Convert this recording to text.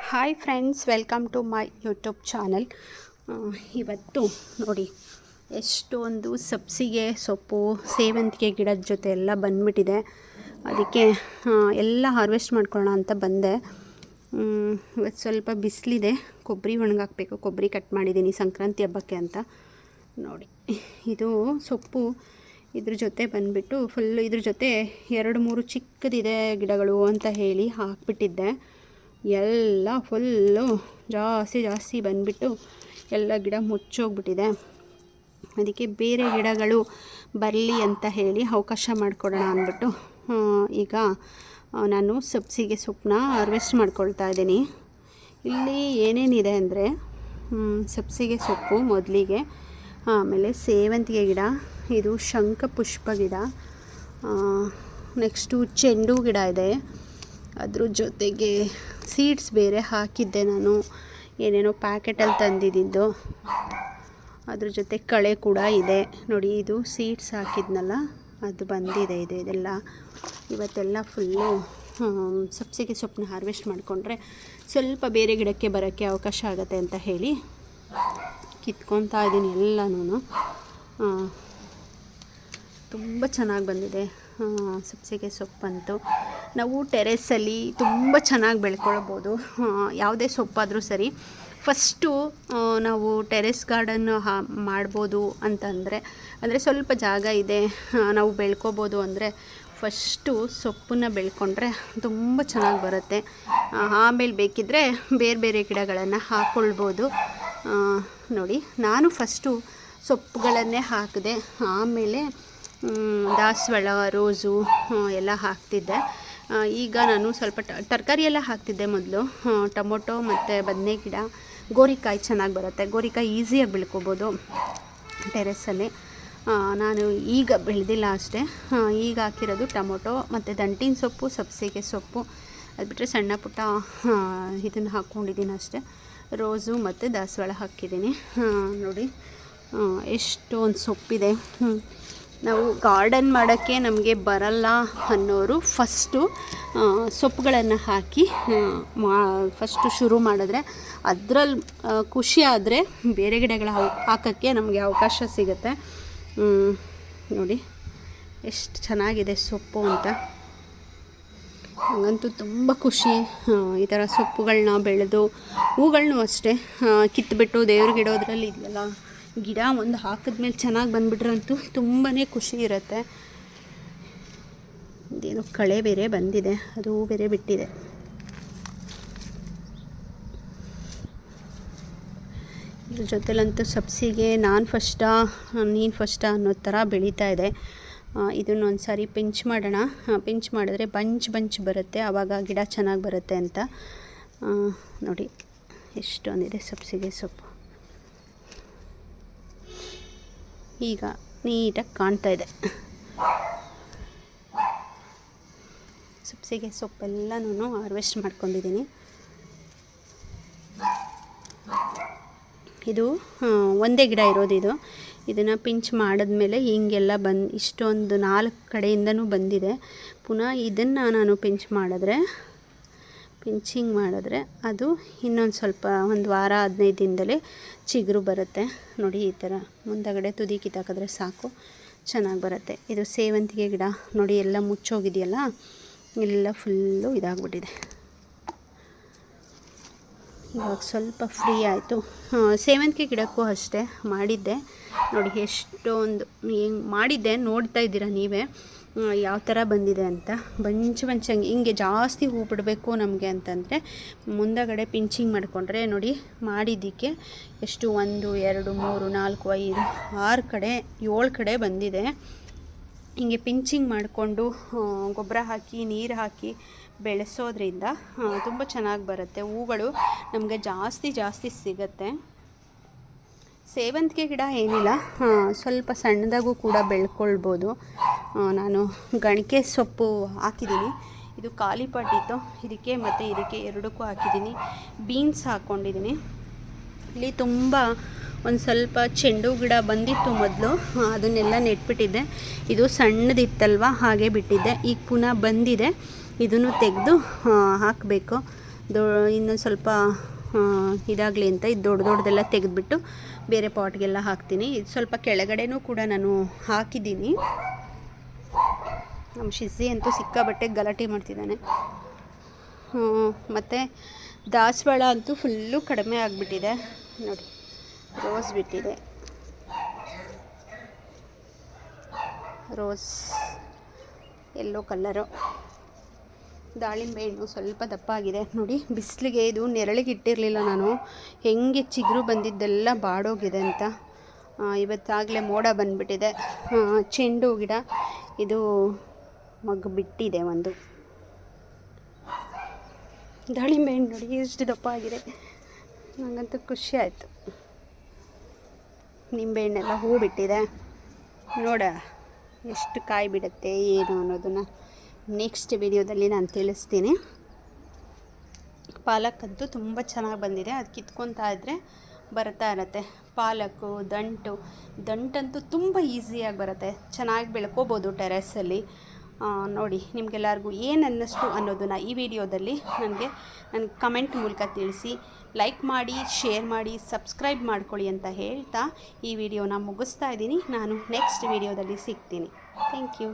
Hi friends, welcome to my YouTube channel. ಇವತ್ತು ನೋಡಿ ಎಷ್ಟೊಂದು ಸಬ್ಸಿಗೆ ಸೊಪ್ಪು ಸೇವಂತಿಗೆ ಗಿಡದ ಜೊತೆ ಎಲ್ಲ ಬಂದ್ಬಿಟ್ಟಿದೆ. ಅದಕ್ಕೆ ಎಲ್ಲ ಹಾರ್ವೆಸ್ಟ್ ಮಾಡ್ಕೊಳ್ಳೋಣ ಅಂತ ಬಂದೆ. ಇವತ್ತು ಸ್ವಲ್ಪ ಬಿಸಿಲಿದೆ, ಕೊಬ್ಬರಿ ಒಣಗಾಕಬೇಕು. ಕೊಬ್ಬರಿ ಕಟ್ ಮಾಡಿದ್ದೀನಿ ಸಂಕ್ರಾಂತಿ ಹಬ್ಬಕ್ಕೆ ಅಂತ. ನೋಡಿ ಇದು ಸೊಪ್ಪು, ಇದ್ರ ಜೊತೆ ಬಂದುಬಿಟ್ಟು ಫುಲ್ಲು ಇದ್ರ ಜೊತೆ 2-3 ಚಿಕ್ಕದಿದೆ ಗಿಡಗಳು ಅಂತ ಹೇಳಿ ಹಾಕ್ಬಿಟ್ಟಿದ್ದೆ. ಎಲ್ಲ ಫುಲ್ಲು ಜಾಸ್ತಿ ಬಂದುಬಿಟ್ಟು ಎಲ್ಲ ಗಿಡ ಮುಚ್ಚೋಗ್ಬಿಟ್ಟಿದೆ. ಅದಕ್ಕೆ ಬೇರೆ ಗಿಡಗಳು ಬರಲಿ ಅಂತ ಹೇಳಿ ಅವಕಾಶ ಮಾಡಿಕೊಡೋಣ ಅಂದ್ಬಿಟ್ಟು ಈಗ ನಾನು ಸಬ್ಸಿಗೆ ಸೊಪ್ಪನ್ನ ಹಾರ್ವೆಸ್ಟ್ ಮಾಡ್ಕೊಳ್ತಾ ಇದ್ದೀನಿ. ಇಲ್ಲಿ ಏನೇನಿದೆ ಅಂದರೆ ಸಬ್ಸಿಗೆ ಸೊಪ್ಪು ಮೊದಲಿಗೆ, ಆಮೇಲೆ ಸೇವಂತಿಗೆ ಗಿಡ, ಇದು ಶಂಖಪುಷ್ಪ ಗಿಡ, ನೆಕ್ಸ್ಟು ಚೆಂಡು ಗಿಡ ಇದೆ. ಅದ್ರ ಜೊತೆಗೆ ಸೀಡ್ಸ್ ಬೇರೆ ಹಾಕಿದ್ದೆ ನಾನು, ಏನೇನೋ ಪ್ಯಾಕೆಟಲ್ಲಿ ತಂದಿದ್ದು. ಅದ್ರ ಜೊತೆ ಕಳೆ ಕೂಡ ಇದೆ ನೋಡಿ. ಇದು ಸೀಡ್ಸ್ ಹಾಕಿದ್ನಲ್ಲ, ಅದು ಬಂದಿದೆ. ಇದೆಲ್ಲ ಇವತ್ತೆಲ್ಲ ಫುಲ್ಲು ಸಬ್ಸಿಗೆ ಸೊಪ್ಪನ್ನ ಹಾರ್ವೆಸ್ಟ್ ಮಾಡಿಕೊಂಡ್ರೆ ಸ್ವಲ್ಪ ಬೇರೆ ಗಿಡಕ್ಕೆ ಬರೋಕ್ಕೆ ಅವಕಾಶ ಆಗುತ್ತೆ ಅಂತ ಹೇಳಿ ಕಿತ್ಕೊತಾ ಇದ್ದೀನಿ ಎಲ್ಲನೂ. ತುಂಬ ಚೆನ್ನಾಗಿ ಬಂದಿದೆ ಸಬ್ಸಿಗೆ ಸೊಪ್ಪಂತೂ. ನಾವು ಟೆರೆಸಲ್ಲಿ ತುಂಬ ಚೆನ್ನಾಗಿ ಬೆಳ್ಕೊಳ್ಬೋದು, ಯಾವುದೇ ಸೊಪ್ಪಾದರೂ ಸರಿ. ಫಸ್ಟು ನಾವು ಟೆರೆಸ್ ಗಾರ್ಡನ್ ಮಾಡ್ಬೋದು ಅಂತಂದರೆ, ಅಂದರೆ ಸ್ವಲ್ಪ ಜಾಗ ಇದೆ, ನಾವು ಬೆಳ್ಕೊಬೋದು ಅಂದರೆ ಫಸ್ಟು ಸೊಪ್ಪನ್ನ ಬೆಳ್ಕೊಂಡ್ರೆ ತುಂಬ ಚೆನ್ನಾಗಿ ಬರುತ್ತೆ. ಆಮೇಲೆ ಬೇಕಿದ್ದರೆ ಬೇರೆ ಗಿಡಗಳನ್ನು ಹಾಕ್ಕೊಳ್ಬೋದು. ನೋಡಿ, ನಾನು ಫಸ್ಟು ಸೊಪ್ಪುಗಳನ್ನೇ ಹಾಕಿದೆ, ಆಮೇಲೆ ದಾಸವಾಳ, ರೋಸು ಎಲ್ಲ ಹಾಕ್ತಿದ್ದೆ. ಈಗ ನಾನು ಸ್ವಲ್ಪ ತರಕಾರಿ ಎಲ್ಲ ಹಾಕ್ತಿದ್ದೆ ಮೊದಲು. ಟೊಮೊಟೊ ಮತ್ತು ಬದನೆ ಗಿಡ, ಗೋರಿಕಾಯಿ ಚೆನ್ನಾಗಿ ಬರುತ್ತೆ. ಗೋರಿಕಾಯಿ ಈಸಿಯಾಗಿ ಬೆಳ್ಕೊಬೋದು ಟೆರೆಸಲ್ಲಿ. ನಾನು ಈಗ ಬೆಳೆದಿಲ್ಲ ಅಷ್ಟೇ. ಈಗ ಹಾಕಿರೋದು ಟೊಮೊಟೊ ಮತ್ತು ದಂಟಿನ ಸೊಪ್ಪು, ಸಬ್ಸಿಗೆ ಸೊಪ್ಪು, ಅದು ಬಿಟ್ಟರೆ ಸಣ್ಣ ಪುಟ್ಟ ಇದನ್ನು ಹಾಕ್ಕೊಂಡಿದ್ದೀನಿ ಅಷ್ಟೇ. ರೋಸು ಮತ್ತು ದಾಸವಾಳ ಹಾಕಿದ್ದೀನಿ. ನೋಡಿ ಎಷ್ಟೊಂದು ಸೊಪ್ಪಿದೆ. ನಾವು ಗಾರ್ಡನ್ ಮಾಡೋಕ್ಕೆ ನಮಗೆ ಬರಲ್ಲ ಅನ್ನೋರು ಫಸ್ಟು ಸೊಪ್ಪುಗಳನ್ನು ಹಾಕಿ ಫಸ್ಟು ಶುರು ಮಾಡಿದ್ರೆ ಅದರಲ್ಲಿ ಖುಷಿ ಆದರೆ ಬೇರೆ ಗಿಡಗಳ ಹಾಕೋಕ್ಕೆ ನಮಗೆ ಅವಕಾಶ ಸಿಗುತ್ತೆ. ನೋಡಿ ಎಷ್ಟು ಚೆನ್ನಾಗಿದೆ ಸೊಪ್ಪು ಅಂತ. ನನಗಂತೂ ತುಂಬ ಖುಷಿ ಈ ಥರ ಸೊಪ್ಪುಗಳನ್ನ ಬೆಳೆದು. ಹೂಗಳನ್ನೂ ಅಷ್ಟೇ ಕಿತ್ತುಬಿಟ್ಟು ದೇವ್ರಿಗೆ ಇಡೋದ್ರಲ್ಲಿ ಇದೆಯಲ್ಲ, ಗಿಡ ಒಂದು ಹಾಕಿದ್ಮೇಲೆ ಚೆನ್ನಾಗಿ ಬಂದುಬಿಟ್ರಂತೂ ತುಂಬಾ ಖುಷಿ ಇರುತ್ತೆ. ಇದೇನೋ ಕಳೆ ಬೇರೆ ಬಂದಿದೆ, ಅದು ಬೇರೆ ಬಿಟ್ಟಿದೆ. ಇದ್ರ ಜೊತೆಲಂತೂ ಸಬ್ಸಿಗೆ ನಾನು ಫಸ್ಟಾ ನೀನು ಫಸ್ಟಾ ಅನ್ನೋ ಥರ ಬೆಳೀತಾ ಇದೆ. ಇದನ್ನೊಂದು ಸಾರಿ ಪಿಂಚ್ ಮಾಡೋಣ. ಪಿಂಚ್ ಮಾಡಿದ್ರೆ ಬಂಚ್ ಬರುತ್ತೆ, ಆವಾಗ ಗಿಡ ಚೆನ್ನಾಗಿ ಬರುತ್ತೆ ಅಂತ. ನೋಡಿ ಎಷ್ಟೊಂದಿದೆ ಸಬ್ಸಿಗೆ ಸೊಪ್ಪು. ಈಗ ನೀಟಾಗಿ ಕಾಣ್ತಾ ಇದೆ ಸಬ್ಸಿಗೆ ಸೊಪ್ಪೆಲ್ಲನೂ ಹಾರ್ವೆಸ್ಟ್ ಮಾಡ್ಕೊಂಡಿದ್ದೀನಿ. ಇದು ಒಂದೇ ಗಿಡ ಇರೋದು. ಇದನ್ನು ಪಿಂಚ್ ಮಾಡಿದ್ಮೇಲೆ ಹೀಗೆಲ್ಲ ಇಷ್ಟೊಂದು 4 ಕಡೆಯಿಂದನೂ ಬಂದಿದೆ. ಪುನಃ ಇದನ್ನು ನಾನು ಪಿಂಚಿಂಗ್ ಮಾಡಿದ್ರೆ ಅದು ಇನ್ನೊಂದು ಸ್ವಲ್ಪ ಒಂದು ವಾರ 15 ದಿನದಲ್ಲೇ ಚಿಗುರು ಬರುತ್ತೆ. ನೋಡಿ ಈ ಥರ ಮುಂದಗಡೆ ತುದಿ ಕಿತ್ತಾಕಿದ್ರೆ ಸಾಕು, ಚೆನ್ನಾಗಿ ಬರುತ್ತೆ. ಇದು ಸೇವಂತಿಗೆ ಗಿಡ ನೋಡಿ, ಎಲ್ಲ ಮುಚ್ಚೋಗಿದೆಯಲ್ಲ, ಎಲ್ಲ ಫುಲ್ಲು ಇದಾಗ್ಬಿಟ್ಟಿದೆ. ಇವಾಗ ಸ್ವಲ್ಪ ಫ್ರೀ ಆಯಿತು. ಸೇವಂತಿಗೆ ಗಿಡಕ್ಕೂ ಅಷ್ಟೇ ಮಾಡಿದ್ದೆ ನೋಡಿ, ಎಷ್ಟೊಂದು ಹೆಂಗೆ ಮಾಡಿದ್ದೆ ನೋಡ್ತಾ ಇದ್ದೀರಾ ನೀವೇ ಯಾವ ಥರ ಬಂದಿದೆ ಅಂತ. ಬಂಚ್ ಹಿಂಗೆ ಜಾಸ್ತಿ ಹೂ ಬಿಡಬೇಕು ನಮಗೆ ಅಂತಂದರೆ ಮುಂದಗಡೆ ಪಿಂಚಿಂಗ್ ಮಾಡಿಕೊಂಡ್ರೆ ನೋಡಿ, ಮಾಡಿದ್ದಕ್ಕೆ ಎಷ್ಟು 1 2 3 4 5 6 ಕಡೆ 7 ಕಡೆ ಬಂದಿದೆ. ಹಿಂಗೆ ಪಿಂಚಿಂಗ್ ಮಾಡಿಕೊಂಡು ಗೊಬ್ಬರ ಹಾಕಿ ನೀರು ಹಾಕಿ ಬೆಳೆಸೋದ್ರಿಂದ ತುಂಬ ಚೆನ್ನಾಗಿ ಬರುತ್ತೆ. ಹೂಗಳು ನಮಗೆ ಜಾಸ್ತಿ ಸಿಗುತ್ತೆ. ಸೇವಂತಿಗೆ ಗಿಡ ಏನಿಲ್ಲ, ಸ್ವಲ್ಪ ಸಣ್ಣದಾಗೂ ಕೂಡ ಬೆಳ್ಕೊಳ್ಬೋದು. ನಾನು ಗಣಿಕೆ ಸೊಪ್ಪು ಹಾಕಿದ್ದೀನಿ, ಇದು ಖಾಲಿ ಪಟ್ಟಿತ್ತು, ಇದಕ್ಕೆ ಮತ್ತು ಇದಕ್ಕೆ ಎರಡಕ್ಕೂ ಹಾಕಿದ್ದೀನಿ. ಬೀನ್ಸ್ ಹಾಕ್ಕೊಂಡಿದ್ದೀನಿ. ಇಲ್ಲಿ ತುಂಬ ಒಂದು ಸ್ವಲ್ಪ ಚೆಂಡು ಗಿಡ ಬಂದಿತ್ತು ಮೊದಲು, ಅದನ್ನೆಲ್ಲ ನೆಟ್ಬಿಟ್ಟಿದ್ದೆ. ಇದು ಸಣ್ಣದಿತ್ತಲ್ವ, ಹಾಗೆ ಬಿಟ್ಟಿದ್ದೆ. ಈಗ ಪುನಃ ಬಂದಿದೆ, ಇದನ್ನು ತೆಗೆದು ಹಾಕಬೇಕು. ಇನ್ನೊಂದು ಸ್ವಲ್ಪ ಇದಾಗಲಿ ಅಂತ ಇದು ದೊಡ್ಡದೆಲ್ಲ ತೆಗೆದುಬಿಟ್ಟು ಬೇರೆ ಪಾಟ್ಗೆಲ್ಲ ಹಾಕ್ತೀನಿ. ಇದು ಸ್ವಲ್ಪ ಕೆಳಗಡೆನೂ ಕೂಡ ನಾನು ಹಾಕಿದ್ದೀನಿ. ನಮ್ಮ ಶಿಸ್ಸಿ ಅಂತೂ ಸಿಕ್ಕಾಬಟ್ಟೆ ಗಲಾಟೆ ಮಾಡ್ತಿದ್ದಾನೆ. ಮತ್ತು ದಾಸವಾಳ ಅಂತೂ ಫುಲ್ಲು ಕಡಿಮೆ ಆಗಿಬಿಟ್ಟಿದೆ ನೋಡಿ. ರೋಸ್ ಬಿಟ್ಟಿದೆ, ರೋಸ್ ಯೆಲ್ಲೋ ಕಲ್ಲರು. ದಾಳಿಂಬೆ ಹಣ್ಣು ಸ್ವಲ್ಪ ದಪ್ಪ ಆಗಿದೆ ನೋಡಿ. ಬಿಸಿಲಿಗೆ ಇದು ನೆರಳಿಗೆ ಇಟ್ಟಿರಲಿಲ್ಲ ನಾನು, ಹೆಂಗೆ ಚಿಗುರು ಬಂದಿದ್ದೆಲ್ಲ ಬಾಡೋಗಿದೆ ಅಂತ. ಇವತ್ತಾಗಲೇ ಮೋಡ ಬಂದುಬಿಟ್ಟಿದೆ. ಚೆಂಡು ಗಿಡ ಇದು ಮಗ್ಗು ಬಿಟ್ಟಿದೆ ಒಂದು. ದಾಳಿಂಬೆ ಹಣ್ಣು ನೋಡಿ ಎಷ್ಟು ದಪ್ಪ ಆಗಿದೆ, ನನಗಂತೂ ಖುಷಿ ಆಯಿತು. ನಿಂಬೆಹಣ್ಣೆಲ್ಲ ಹೂ ಬಿಟ್ಟಿದೆ, ನೋಡ ಎಷ್ಟು ಕಾಯಿ ಬಿಡುತ್ತೆ ಏನು ಅನ್ನೋದನ್ನು ನೆಕ್ಸ್ಟ್ ವಿಡಿಯೋದಲ್ಲಿ ನಾನು ತಿಳಿಸ್ತೀನಿ. ಪಾಲಕ್ಕಂತೂ ತುಂಬ ಚೆನ್ನಾಗಿ ಬಂದಿದೆ, ಅದು ಕಿತ್ಕೊತಾ ಇದ್ದರೆ ಬರ್ತಾ ಇರತ್ತೆ. ಪಾಲಕ್ಕು ದಂಟಂತೂ ತುಂಬ ಈಸಿಯಾಗಿ ಬರುತ್ತೆ, ಚೆನ್ನಾಗಿ ಬೆಳ್ಕೋಬೋದು ಟೆರೆಸಲ್ಲಿ. ನೋಡಿ ನಿಮಗೆಲ್ಲರಿಗೂ ಏನು ಅನ್ನಿಸ್ತು ಅನ್ನೋದನ್ನು ಈ ವಿಡಿಯೋದಲ್ಲಿ ನನಗೆ ಕಮೆಂಟ್ ಮೂಲಕ ತಿಳಿಸಿ. ಲೈಕ್ ಮಾಡಿ, ಶೇರ್ ಮಾಡಿ, ಸಬ್ಸ್ಕ್ರೈಬ್ ಮಾಡ್ಕೊಳ್ಳಿ ಅಂತ ಹೇಳ್ತಾ ಈ ವಿಡಿಯೋನ ಮುಗಿಸ್ತಾ ಇದ್ದೀನಿ. ನಾನು ನೆಕ್ಸ್ಟ್ ವಿಡಿಯೋದಲ್ಲಿ ಸಿಗ್ತೀನಿ. Thank you.